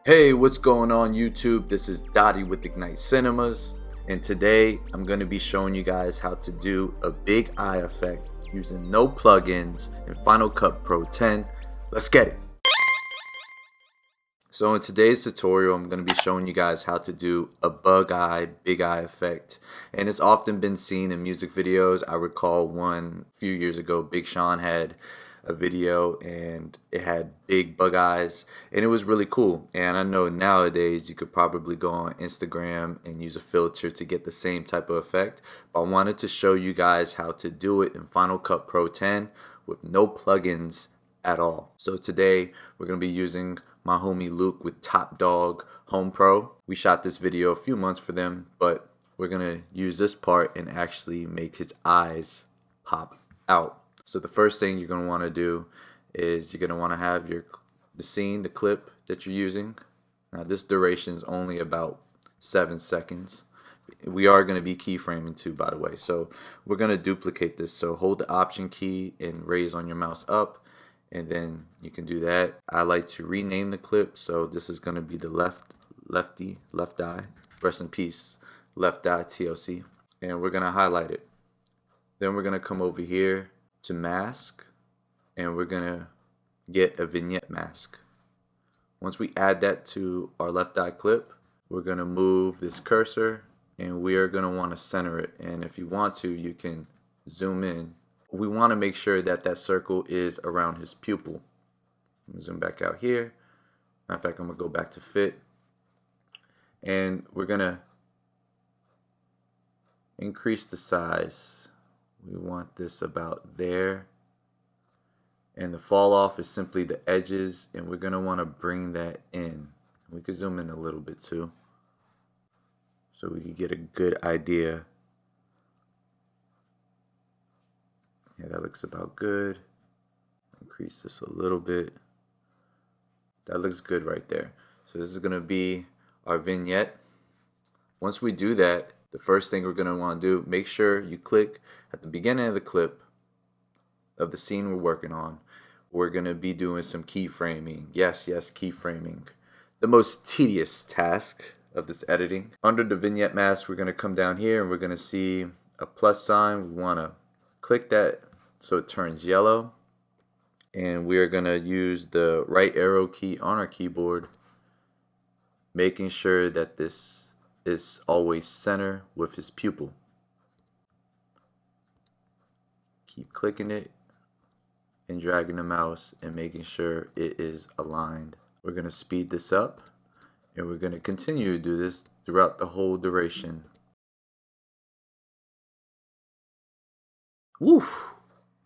Hey, what's going on YouTube? This is Dottie with Ignite Cinemas, and today I'm going to be showing you guys how to do a big eye effect using no plugins in Final Cut Pro 10. Let's get it! So in today's tutorial, I'm going to be showing you guys how to do a bug eye, big eye effect, and it's often been seen in music videos. I recall one a few years ago, Big Sean had a video and it had big bug eyes and it was really cool. And I know nowadays you could probably go on Instagram and use a filter to get the same type of effect, but I wanted to show you guys how to do it in Final Cut Pro 10 with no plugins at all. So today we're going to be using my homie Luke with Top Dog Home Pro. We shot this video a few months for them, but we're going to use this part and actually make his eyes pop out. So the first thing you're going to want to do is you're going to want to have the scene, the clip that you're using. Now this duration is only about 7 seconds. We are going to be keyframing too, by the way. So we're going to duplicate this. So hold the Option key and raise on your mouse up, and then you can do that. I like to rename the clip. So this is going to be the left eye. Rest in peace, left eye TLC. And we're going to highlight it. Then we're going to come over here to mask, and we're gonna get a vignette mask. Once we add that to our left eye clip, we're gonna move this cursor and we are gonna want to center it. And if you want to, you can zoom in. We want to make sure that that circle is around his pupil. I'm gonna zoom back out here. Matter of fact, I'm gonna go back to fit, and we're gonna increase the size. We want this about there, and the fall off is simply the edges, and we're going to want to bring that in. We could zoom in a little bit too so we can get a good idea. Yeah, that looks about good. Increase this a little bit. That looks good right there. So this is going to be our vignette. Once we do that, the first thing we're going to want to do, make sure you click at the beginning of the clip of the scene we're working on. We're going to be doing some keyframing. Yes, keyframing. The most tedious task of this editing. Under the vignette mask, we're going to come down here and we're going to see a plus sign. We want to click that so it turns yellow. And we are going to use the right arrow key on our keyboard, making sure that this is always center with his pupil. Keep clicking it and dragging the mouse and making sure it is aligned. We're going to speed this up, and we're going to continue to do this throughout the whole duration. Woof!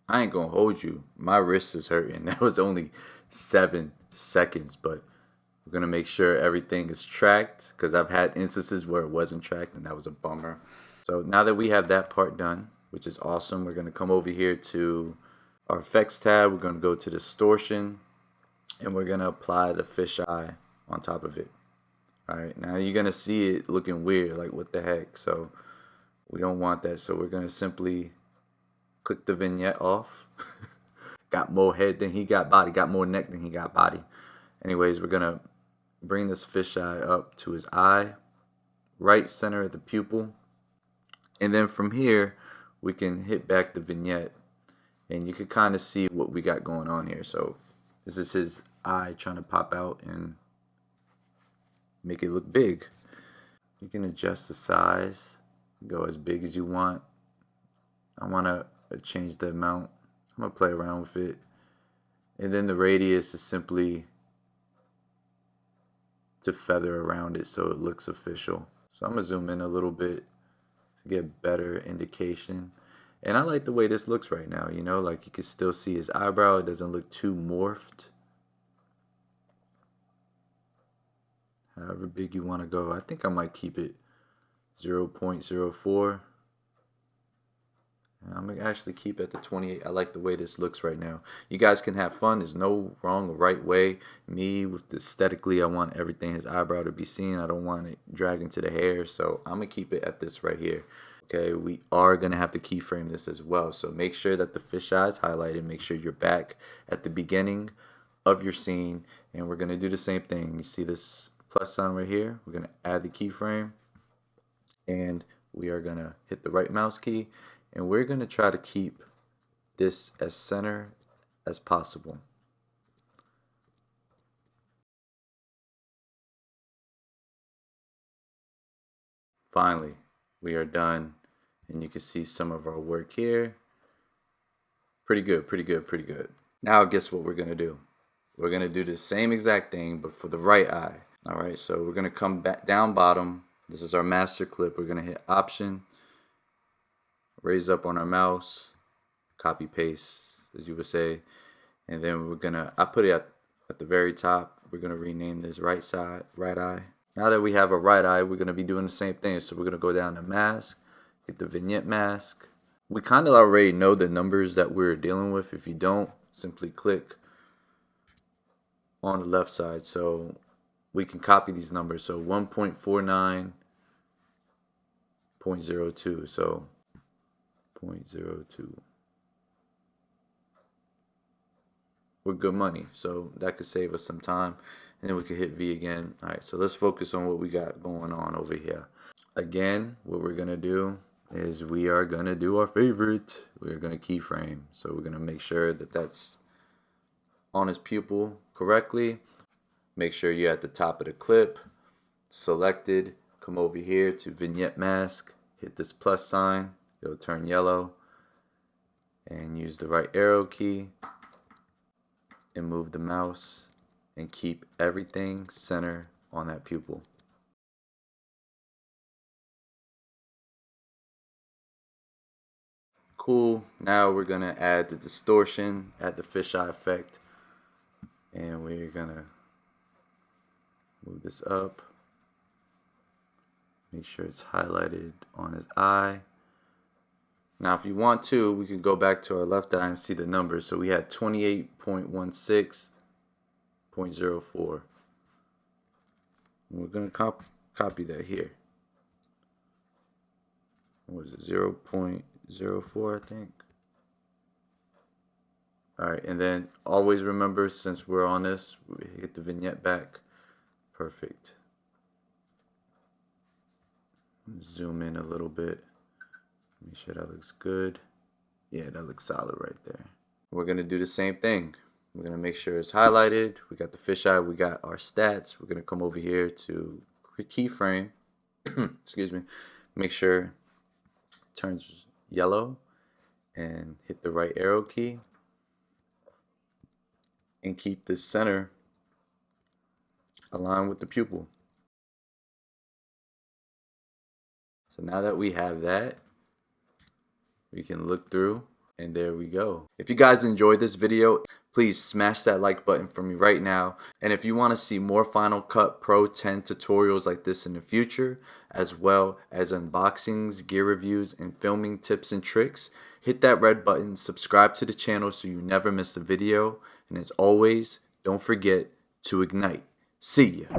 I ain't gonna hold you. My wrist is hurting. That was only 7 seconds, but we're going to make sure everything is tracked, because I've had instances where it wasn't tracked and that was a bummer. So now that we have that part done, which is awesome, we're going to come over here to our effects tab. We're going to go to Distortion, and we're going to apply the fisheye on top of it. Alright, now you're going to see it looking weird, like what the heck. So we don't want that. So we're going to simply click the vignette off. Got more head than he got body, got more neck than he got body. Anyways, we're going to bring this fisheye up to his eye, right center of the pupil, and then from here we can hit back the vignette, and you can kind of see what we got going on here. So this is his eye trying to pop out and make it look big. You can adjust the size, go as big as you want. I want to change the amount. I'm going to play around with it, and then the radius is simply to feather around it so it looks official. So I'm gonna zoom in a little bit to get better indication. And I like the way this looks right now, you know, like you can still see his eyebrow. It doesn't look too morphed. However big you want to go. I think I might keep it 0.04. I'm going to actually keep it at the 28. I like the way this looks right now. You guys can have fun. There's no wrong or right way. Me, with aesthetically, I want everything, his eyebrow, to be seen. I don't want it dragging to the hair. So I'm going to keep it at this right here. Okay, we are going to have to keyframe this as well. So make sure that the fisheye is highlighted. Make sure you're back at the beginning of your scene. And we're going to do the same thing. You see this plus sign right here? We're going to add the keyframe, and we are going to hit the right mouse key, and we're going to try to keep this as center as possible. Finally, we are done, and you can see some of our work here. Pretty good, pretty good, pretty good. Now guess what we're going to do? We're going to do the same exact thing, but for the right eye. Alright, so we're going to come back down bottom. This is our master clip. We're going to hit Option, raise up on our mouse, copy paste, as you would say, and then we're going to, I put it at the very top. We're going to rename this right eye. Now that we have a right eye, we're going to be doing the same thing. So we're going to go down to Mask, get the Vignette Mask. We kind of already know the numbers that we're dealing with. If you don't, simply click on the left side. So we can copy these numbers. So 1.49.02. So 0.02. We're good money. So that could save us some time. And then we can hit V again. Alright, so let's focus on what we got going on over here. Again, what we're going to do is we are going to do our favorite. We're going to keyframe. So we're going to make sure that that's on his pupil correctly. Make sure you're at the top of the clip, selected. Come over here to Vignette Mask. Hit this plus sign. It'll turn yellow. And use the right arrow key. And move the mouse. And keep everything center on that pupil. Cool. Now we're going to add the distortion, add the fisheye effect, and we're going to move this up. Make sure it's highlighted on his eye. Now if you want to, we can go back to our left eye and see the numbers. So we had 28.16. 0.04. We're going to copy that here. What was it? 0.04, I think. Alright, and then always remember, since we're on this, we hit the vignette back. Perfect. Zoom in a little bit. Make sure that looks good. Yeah, that looks solid right there. We're going to do the same thing. We're going to make sure it's highlighted. We got the fisheye. We got our stats. We're going to come over here to keyframe. Excuse me. Make sure it turns yellow and hit the right arrow key. And keep the center aligned with the pupil. So now that we have that, we can look through. And there we go. If you guys enjoyed this video, please smash that like button for me right now. And if you want to see more Final Cut Pro 10 tutorials like this in the future, as well as unboxings, gear reviews, and filming tips and tricks, hit that red button, subscribe to the channel so you never miss a video. And as always, don't forget to ignite. See ya.